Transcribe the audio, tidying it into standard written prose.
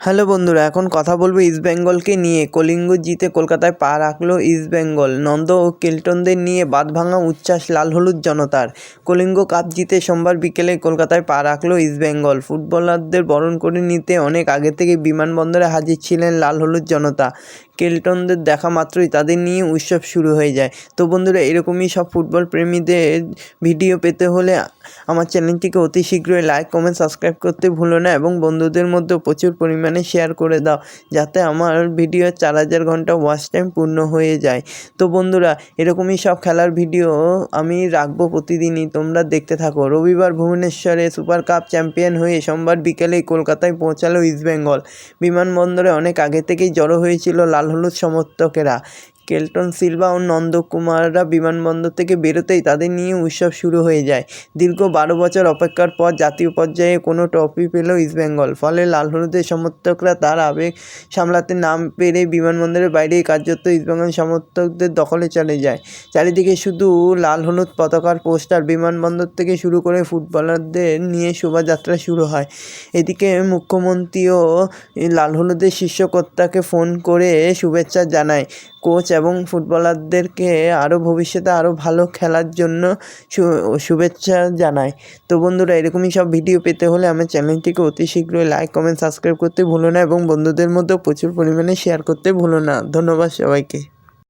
Hello বন্ধুরা, এখন কথা বলবো ইস্টবেঙ্গলকে নিয়ে। কলিঙ্গ জিতে কলকাতায় পা রাখল ইস্টবেঙ্গল। নন্দ ও কেল্টনদের নিয়ে বাঁধভাঙা উচ্ছ্বাস লাল হলুদ জনতার। কলিঙ্গ কাপ জিতে সোমবার বিকেলে কলকাতায় পা রাখল ইস্টবেঙ্গল। ফুটবলারদের বরণ করে নিতে অনেক আগে থেকে বিমানবন্দরে হাজির ছিলেন লাল হলুদ জনতা। কেল্টনদের দেখা মাত্রই তাদের নিয়ে উৎসব শুরু হয়ে যায়। তো বন্ধুরা, এরকমই সব ফুটবল প্রেমীদের ভিডিও পেতে হলে আমার চ্যানেলটিকে অতি শীঘ্রই লাইক, কমেন্ট, সাবস্ক্রাইব করতে ভুলো না এবং বন্ধুদের মধ্যে প্রচুর পরিমাণে শেয়ার করে দাও, যাতে আমার ভিডিও 4000 ঘন্টা ওয়াচ টাইম পূর্ণ হয়ে যায়। তো বন্ধুরা, এরকমই সব খেলার ভিডিও আমি রাখবো প্রতিদিনই, তোমরা দেখতে থাকো। রবিবার ভুবনেশ্বরে সুপার কাপ চ্যাম্পিয়ন হয়ে সোমবার বিকেলেই কলকাতায় পৌঁছালো ইস্টবেঙ্গল। বিমানবন্দরে অনেক আগে থেকেই জড়ো হয়েছিল লাল হলুদ সমর্থকেরা। কেল্টন সিলভা ও নন্দকুমাররা বিমানবন্দর থেকে বেরোতেই তাদের নিয়ে উৎসব শুরু হয়ে যায়। দীর্ঘ 12 বছর অপেক্ষার পর জাতীয় পর্যায়ে কোনো ট্রফি পেল ইস্টবেঙ্গল। ফলে লাল হলুদের সমর্থকরা তার আবেগ সামলাতে না পেরে বিমানবন্দরের বাইরেই কার্যত ইস্টবেঙ্গল সমর্থকদের দখলে চলে যায়। চারিদিকে শুধু লাল হলুদ পতাকার পোস্টার। বিমানবন্দর থেকে শুরু করে ফুটবলারদের নিয়ে শোভাযাত্রা শুরু হয়। এদিকে মুখ্যমন্ত্রীও লাল হলুদের শীর্ষকর্তাকে ফোন করে শুভেচ্ছা জানায়। কোচ এবং ফুটবলারদেরকে ভবিষ্যতে আরও ভালো খেলার জন্য শুভেচ্ছা জানায়। তো বন্ধুরা, এরকমই সব ভিডিও পেতে হলে আমার চ্যানেলটিকে অতি শীঘ্রই লাইক, কমেন্ট, সাবস্ক্রাইব করতে ভুলো না এবং বন্ধুদের মধ্যেও প্রচুর পরিমাণে শেয়ার করতে ভুলো না। ধন্যবাদ সবাইকে।